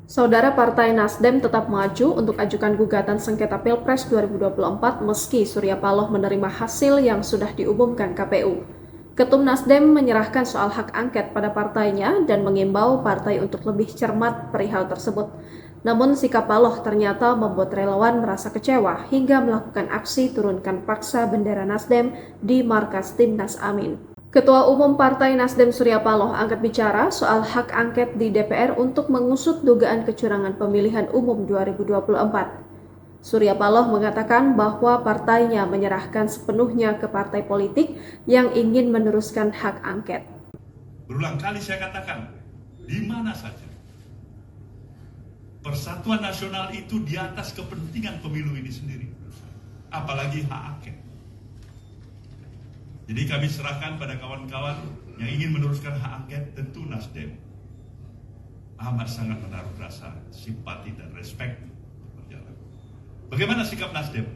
Saudara Partai Nasdem tetap maju untuk ajukan gugatan sengketa Pilpres 2024 meski Surya Paloh menerima hasil yang sudah diumumkan KPU. Ketum Nasdem menyerahkan soal hak angket pada partainya dan mengimbau partai untuk lebih cermat perihal tersebut. Namun sikap Paloh ternyata membuat relawan merasa kecewa hingga melakukan aksi turunkan paksa bendera Nasdem di markas Timnas Amin. Ketua Umum Partai Nasdem Surya Paloh angkat bicara soal hak angket di DPR untuk mengusut dugaan kecurangan pemilihan umum 2024. Surya Paloh mengatakan bahwa partainya menyerahkan sepenuhnya ke partai politik yang ingin meneruskan hak angket. Berulang kali saya katakan, di mana saja persatuan nasional itu di atas kepentingan pemilu ini sendiri, apalagi hak angket. Jadi kami serahkan pada kawan-kawan yang ingin meneruskan hak angket, tentu Nasdem amat sangat menaruh rasa simpati dan respect berjalan. Bagaimana sikap Nasdem?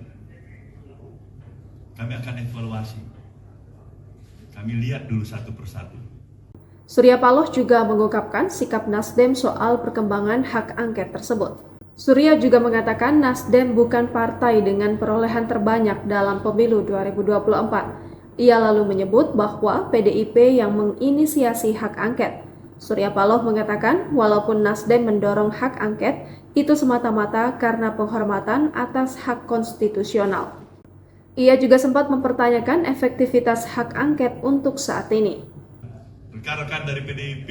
Kami akan evaluasi. Kami lihat dulu satu persatu. Surya Paloh juga mengungkapkan sikap Nasdem soal perkembangan hak angket tersebut. Surya juga mengatakan Nasdem bukan partai dengan perolehan terbanyak dalam pemilu 2024. Ia lalu menyebut bahwa PDIP yang menginisiasi hak angket. Surya Paloh mengatakan walaupun Nasdem mendorong hak angket, itu semata-mata karena penghormatan atas hak konstitusional. Ia juga sempat mempertanyakan efektivitas hak angket untuk saat ini. Rekan-rekan dari PDIP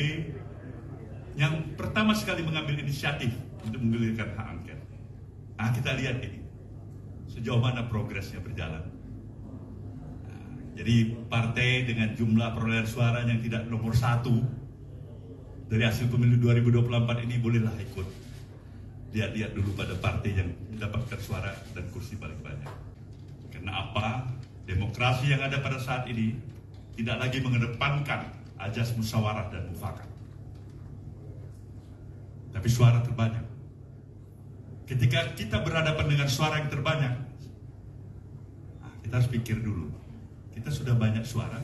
yang pertama sekali mengambil inisiatif untuk menggulirkan hak angket. Nah, kita lihat ini, sejauh mana progresnya berjalan. Jadi partai dengan jumlah perolehan suara yang tidak nomor 1 dari hasil pemilu 2024 ini bolehlah ikut. Lihat-lihat dulu pada partai yang mendapatkan suara dan kursi paling banyak. Karena apa? Demokrasi yang ada pada saat ini tidak lagi mengedepankan ajas musyawarah dan mufakat. Tapi suara terbanyak. Ketika kita berhadapan dengan suara yang terbanyak, kita harus pikir dulu. Kita sudah banyak suara.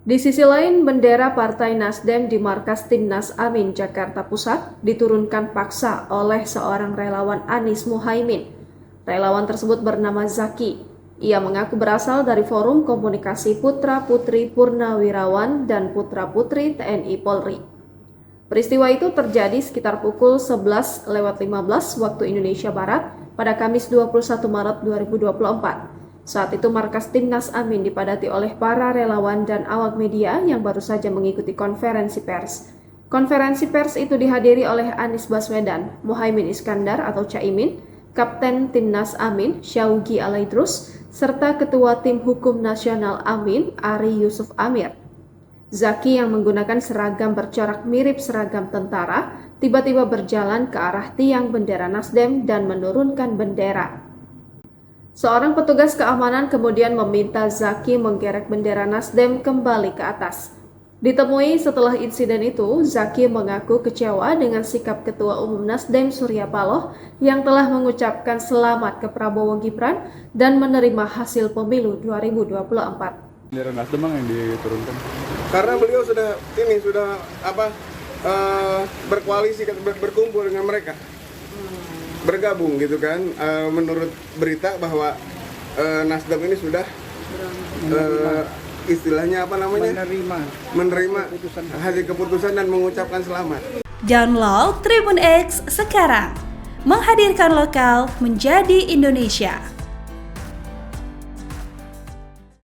Di sisi lain, bendera Partai Nasdem di markas Timnas Amin Jakarta Pusat diturunkan paksa oleh seorang relawan Anies Muhaimin. Relawan tersebut bernama Zaki. Ia mengaku berasal dari Forum Komunikasi Putra-Putri Purnawirawan dan Putra-Putri TNI Polri. Peristiwa itu terjadi sekitar pukul 11.15 waktu Indonesia Barat pada Kamis 21 Maret 2024. Saat itu markas Timnas Amin dipadati oleh para relawan dan awak media yang baru saja mengikuti konferensi pers. Konferensi pers itu dihadiri oleh Anies Baswedan, Muhaimin Iskandar atau Caimin, Kapten Timnas Amin, Syaugi Alaidrus, serta Ketua Tim Hukum Nasional Amin, Ari Yusuf Amir. Zaki yang menggunakan seragam bercorak mirip seragam tentara, tiba-tiba berjalan ke arah tiang bendera Nasdem dan menurunkan bendera. Seorang petugas keamanan kemudian meminta Zaki menggerek bendera Nasdem kembali ke atas. Ditemui setelah insiden itu, Zaki mengaku kecewa dengan sikap Ketua Umum Nasdem Surya Paloh yang telah mengucapkan selamat ke Prabowo Gibran dan menerima hasil pemilu 2024. Bendera Nasdem yang diturunkan. Karena beliau sudah berkoalisi, berkumpul dengan mereka. Bergabung gitu kan, menurut berita bahwa Nasdem ini sudah istilahnya menerima hasil keputusan dan mengucapkan selamat. Download Tribun X sekarang, menghadirkan lokal menjadi Indonesia.